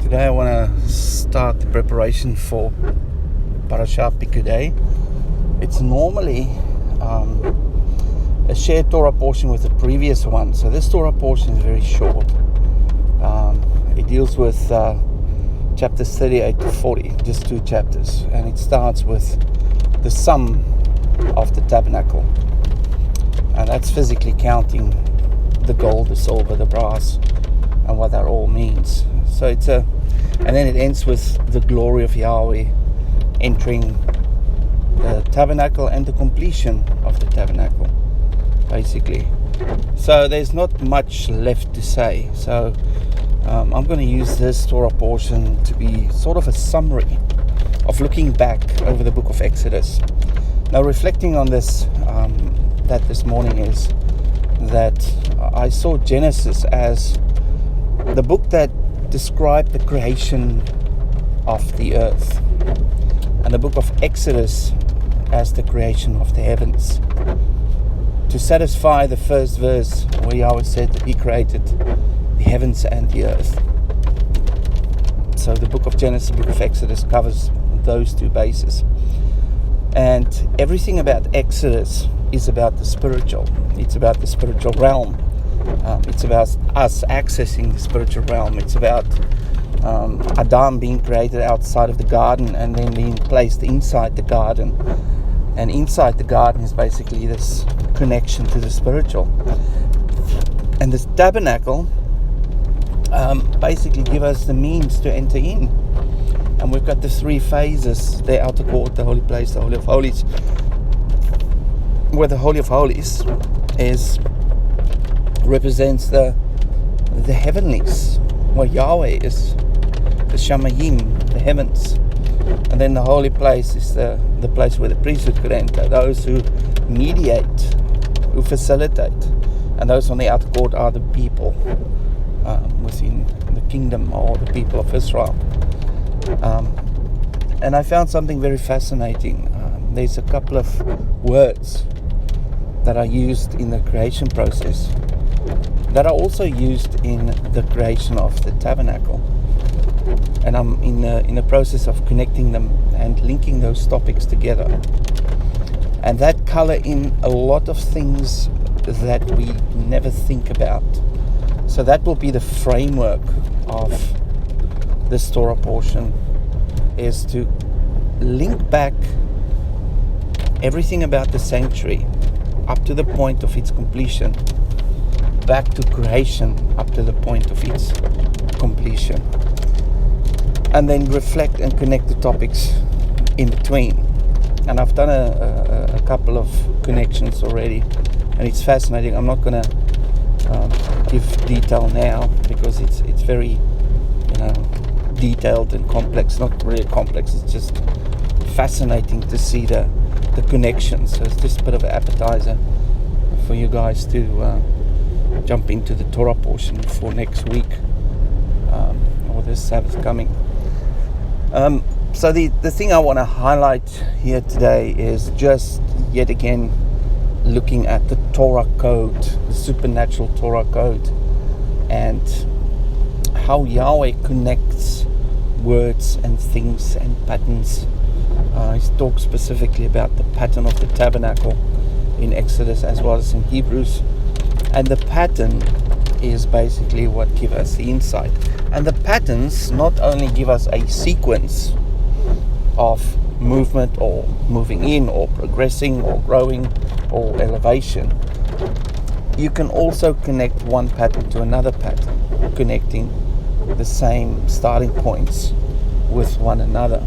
Today I want to start the preparation for Parashat Pikudei. It's normally a shared Torah portion with the previous one. So this Torah portion is very short. It deals with chapters 38 to 40, just 2 chapters. And it starts with the sum of the tabernacle. And that's physically counting the gold, the silver, the brass, and what that all means. So and then it ends with the glory of Yahweh entering the tabernacle and the completion of the tabernacle, basically. So there's not much left to say. So I'm going to use this Torah portion to be sort of a summary of looking back over the book of Exodus. Now, reflecting on this, that this morning is that I saw Genesis as the book that described the creation of the earth, and the book of Exodus as the creation of the heavens, to satisfy the first verse where Yahweh said that He created the heavens and the earth. So the book of Genesis, the book of Exodus covers those 2 bases. And everything about Exodus is about the spiritual. It's about the spiritual realm. It's about us accessing the spiritual realm. It's about Adam being created outside of the garden and then being placed inside the garden. And inside the garden is basically this connection to the spiritual. And this tabernacle basically give us the means to enter in. And we've got the 3 phases: the outer court, the holy place, the Holy of Holies. Where the Holy of Holies represents the heavenlies, where Yahweh is, the Shamayim, the heavens. And then the holy place is the place where the priesthood could enter, those who mediate, who facilitate. And those on the outer court are the people within the kingdom, or the people of Israel. And I found something very fascinating. There's a couple of words that are used in the creation process that are also used in the creation of the tabernacle. And I'm in the process of connecting them and linking those topics together. And that color in a lot of things that we never think about. So that will be the framework of this Torah portion, is to link back everything about the sanctuary up to the point of its completion, back to creation up to the point of its completion, and then reflect and connect the topics in between. And I've done a couple of connections already, and it's fascinating. I'm not going to give detail now because it's very detailed and complex. Not really complex, it's just fascinating to see the connections. So it's just a bit of an appetizer for you guys to jump into the Torah portion for next week, or this Sabbath coming. So the thing I want to highlight here today is just yet again looking at the Torah code, the supernatural Torah code, and how Yahweh connects words and things and patterns. He talks specifically about the pattern of the tabernacle in Exodus as well as in Hebrews. And the pattern is basically what gives us the insight. And the patterns not only give us a sequence of movement, or moving in, or progressing, or growing, or elevation. You can also connect one pattern to another pattern, connecting the same starting points with one another.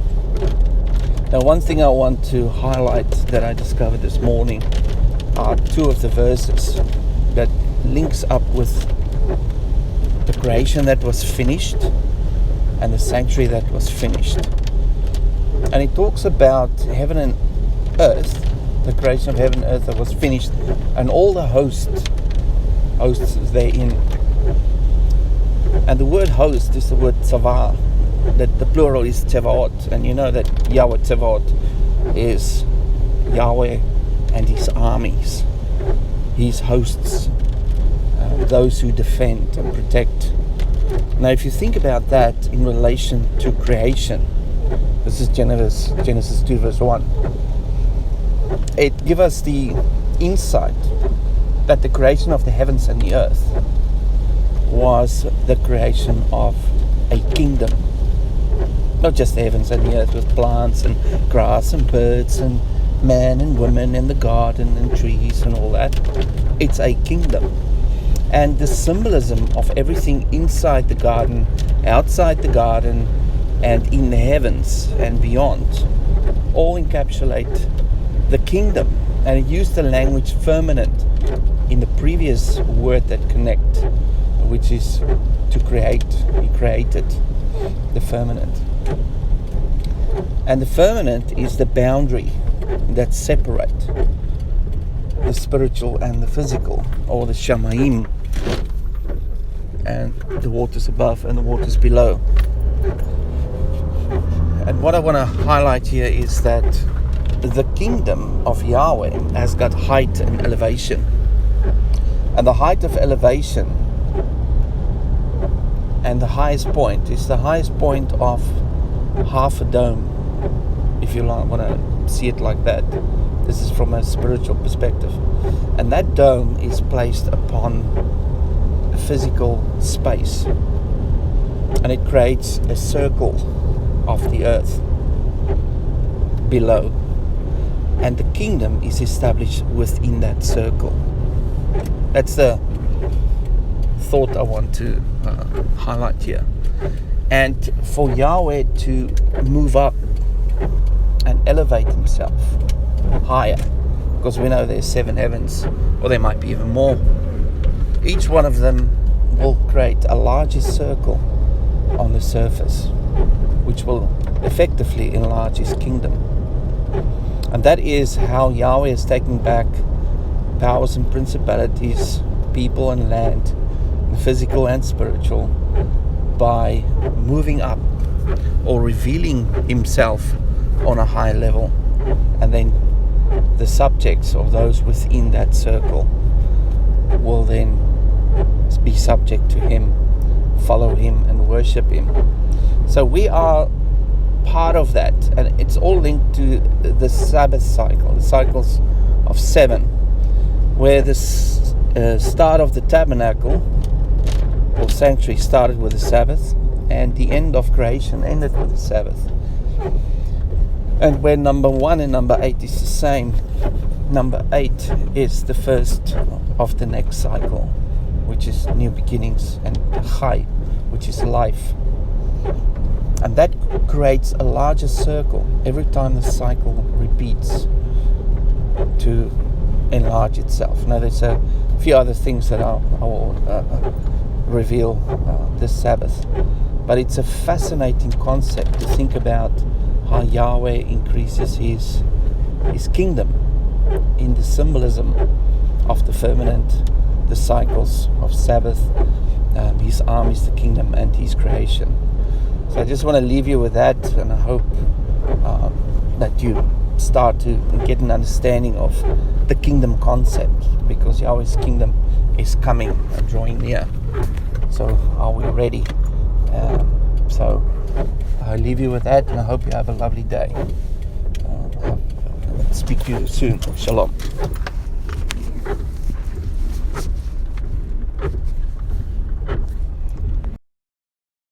Now, one thing I want to highlight that I discovered this morning are 2 of the verses that links up with the creation that was finished and the sanctuary that was finished. And it talks about heaven and earth, the creation of heaven and earth that was finished, and all the hosts therein. And the word host is the word tzavah, that the plural is tzevaot. And you know that Yahweh Tzevaot is Yahweh and His armies, His hosts, those who defend and protect Now, if you think about that in relation to creation, this is Genesis 2 verse 1. It gives us the insight that the creation of the heavens and the earth was the creation of a kingdom. Not just the heavens and the earth with plants and grass and birds and man and women and the garden and trees and all that. It's a kingdom. And the symbolism of everything inside the garden, outside the garden, and in the heavens and beyond all encapsulate the kingdom. And it used the language firmament in the previous word that connect, which is to create. He created the firmament. And the firmament is the boundary that separate the spiritual and the physical, or the Shamayim, and the waters above and the waters below. And what I want to highlight here is that the kingdom of Yahweh has got height and elevation. And the height of elevation and the highest point is the highest point of half a dome, if you want to see it like that. This is from a spiritual perspective. And that dome is placed upon a physical space. And it creates a circle of the earth below. And the kingdom is established within that circle. That's the thought I want to highlight here. And for Yahweh to move up and elevate himself higher, because we know there's 7 heavens, or there might be even more, each one of them will create a larger circle on the surface, which will effectively enlarge his kingdom. And that is how Yahweh is taking back powers and principalities, people and land, physical and spiritual, by moving up or revealing himself on a high level. And then the subjects, or those within that circle, will then be subject to him, follow him and worship him. So we are part of that, and it's all linked to the Sabbath cycle, the cycles of 7, where the start of the tabernacle or sanctuary started with the Sabbath, and the end of creation ended with the Sabbath. And where number 1 and number 8 is the same, number 8 is the first of the next cycle, which is new beginnings, and Chai, which is life. And that creates a larger circle every time the cycle repeats to enlarge itself. Now, there's a few other things that I will reveal this Sabbath. But it's a fascinating concept to think about how Yahweh increases his kingdom in the symbolism of the firmament, the cycles of Sabbath, his armies, the kingdom, and his creation. So I just want to leave you with that, and I hope that you start to get an understanding of the kingdom concept, because Yahweh's kingdom is coming and drawing near. So are we ready? So I'll leave you with that, and I hope you have a lovely day. I'll speak to you soon. Shalom.